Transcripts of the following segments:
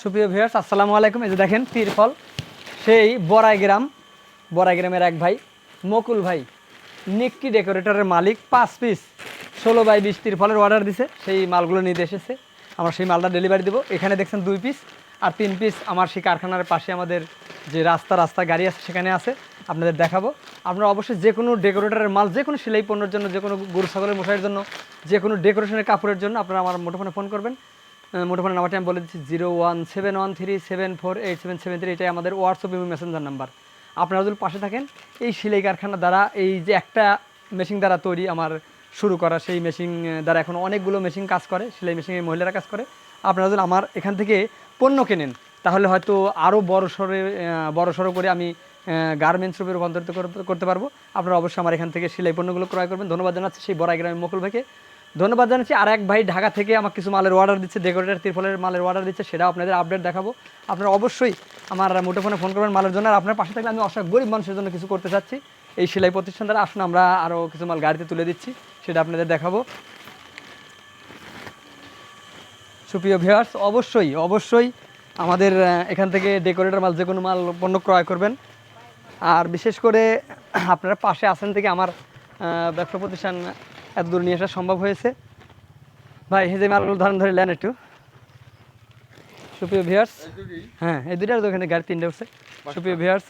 সুপ্রিয় ভিউয়ার্স, আসসালামু আলাইকুম। এই যে দেখেন তিরফল, সেই বড়াই গ্রামের এক ভাই মকুল ভাই, নিক্কি ডেকোরেটরের মালিক, 5 পিস 16x20 তিরফলের অর্ডার দিছে। সেই মালগুলো নিতে এসেছে, আমরা সেই মালটা ডেলিভারি দেবো। এখানে দেখছেন 2 পিস আর 3 পিস আমার সেই কারখানার পাশে আমাদের যে রাস্তা গাড়ি আছে সেখানে আছে, আপনাদের দেখাবো। আপনারা অবশ্যই যে কোনো ডেকোরেটরের মাল, যে কোনো সেলাই পণ্যের জন্য, যে কোনো গরু ছাগলের মশাইয়ের জন্য, যে কোনো ডেকোরেশনের কাপড়ের জন্য আপনারা আমার মুঠোফোনে ফোন করবেন। মুঠোফোনের নাম্বারটি আমি বলে দিচ্ছি 0171374773। এটাই আমাদের হোয়াটসঅ্যাপ এবং মেসেঞ্জার নাম্বার। আপনারা যদি পাশে থাকেন, এই সেলাই কারখানা দ্বারা, এই যে একটা মেশিন দ্বারা তৈরি আমার শুরু করা, সেই মেশিন দ্বারা এখন অনেকগুলো মেশিন কাজ করে, সেলাই মেশিনে মহিলারা কাজ করে। আপনারা যদি আমার এখান থেকে পণ্য কেনেন, তাহলে হয়তো আরও বড়সড় করে আমি গার্মেন্টস রূপে রূপান্তরিত করতে পারবো। আপনারা অবশ্যই আমার এখান থেকে সেলাই পণ্যগুলো ক্রয় করবেন। ধন্যবাদ জানাচ্ছি সেই বড়াই গ্রামের মকুল ভাইকে। ধন্যবাদ জানাচ্ছি। আর এক ভাই ঢাকা থেকে আমাকে কিছু মালের অর্ডার দিচ্ছে, ডেকোরেটর তিরফলের মালের অর্ডার দিচ্ছে, সেটাও আপনাদের আপডেট দেখাবো। আপনারা অবশ্যই আমার মুঠোফোনে ফোন করবেন মালের জন্য। আর আপনার পাশে থাকলে আমি অসংখ্য গরিব মানুষের জন্য কিছু করতে চাচ্ছি এই সেলাই প্রতিষ্ঠান দ্বারা। আসুন আমরা আরও কিছু মাল গাড়িতে তুলে দিচ্ছি, সেটা আপনাদের দেখাবো। সুপ্রিয় ভিউয়ার্স, অবশ্যই আমাদের এখান থেকে ডেকোরেটর মাল, যে কোনো মাল পণ্য ক্রয় করবেন। আর বিশেষ করে আপনারা পাশে আসেন থেকে আমার ব্যবসা প্রতিষ্ঠান এত দূর নিয়ে আসা সম্ভব হয়েছে। ভাই এই যে মালগুলো ধরে নেন একটু। সুপ্রিয় ভিউয়ার্স, হ্যাঁ এই দুইটার দোকানে গাড়ি 3টে উঠছে। সুপ্রিয় ভিউয়ার্স,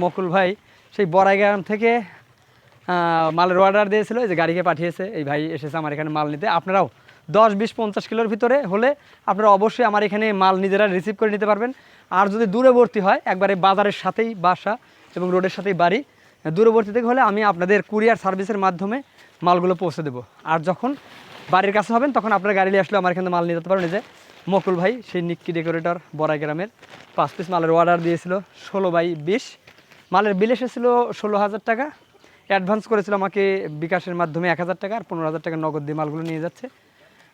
মকুল ভাই সেই বড়াই গ্রাম থেকে মালের অর্ডার দিয়েছিল, এই যে গাড়িকে পাঠিয়েছে। এই ভাই এসেছে আমার এখানে মাল নিতে। আপনারাও 10, 20, 50 কিলোর ভিতরে হলে আপনারা অবশ্যই আমার এখানে মাল নিজেরা রিসিভ করে নিতে পারবেন। আর যদি দূরবর্তী হয়, একবারে বাজারের সাথেই বাসা এবং রোডের সাথেই বাড়ি, দূরবর্তী থেকে হলে আমি আপনাদের কুরিয়ার সার্ভিসের মাধ্যমে মালগুলো পৌঁছে দেবো। আর যখন বাড়ির কাছে হবেন, তখন আপনার গাড়ি নিয়ে আসলে আমার এখানে মাল নিয়ে যেতে পারবেন। এই যে মকুল ভাই, সেই নিক্কি ডেকোরেটর বড়াই গ্রামের, 5 পিস মালের অর্ডার দিয়েছিল 16x20। মালের বিল এসেছিলো 16,000 টাকা। অ্যাডভান্স করেছিল আমাকে বিকাশের মাধ্যমে 1,000 টাকা, আর 15,000 টাকা নগদ দিয়ে মালগুলো নিয়ে যাচ্ছে।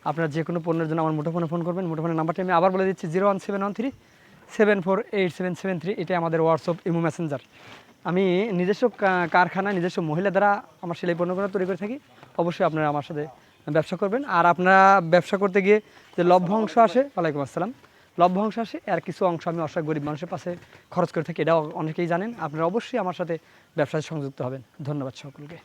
আপনারা যে কোনো পণ্যের জন্য আমার মুঠোফোনে ফোন করবেন। মুঠোফোনের নাম্বারটি আমি আবার বলে দিচ্ছি 017137487773। এটাই আমাদের হোয়াটসঅ্যাপ ইমো মেসেঞ্জার। আমি নিজস্ব কারখানা, নিজস্ব মহিলা দ্বারা আমার সেলাই পণ্যগুলো তৈরি করে থাকি। অবশ্যই আপনারা আমার সাথে ব্যবসা করবেন। আর আপনারা ব্যবসা করতে গিয়ে যে লভ্য অংশ আসে, ওয়ালাইকুম আসসালাম, লভ্য অংশ আসে, আর কিছু অংশ আমি অসহায় গরিব মানুষের পাশে খরচ করে থাকি, এটাও অনেকেই জানেন। আপনারা অবশ্যই আমার সাথে ব্যবসায় সংযুক্ত হবেন। ধন্যবাদ সকলকে।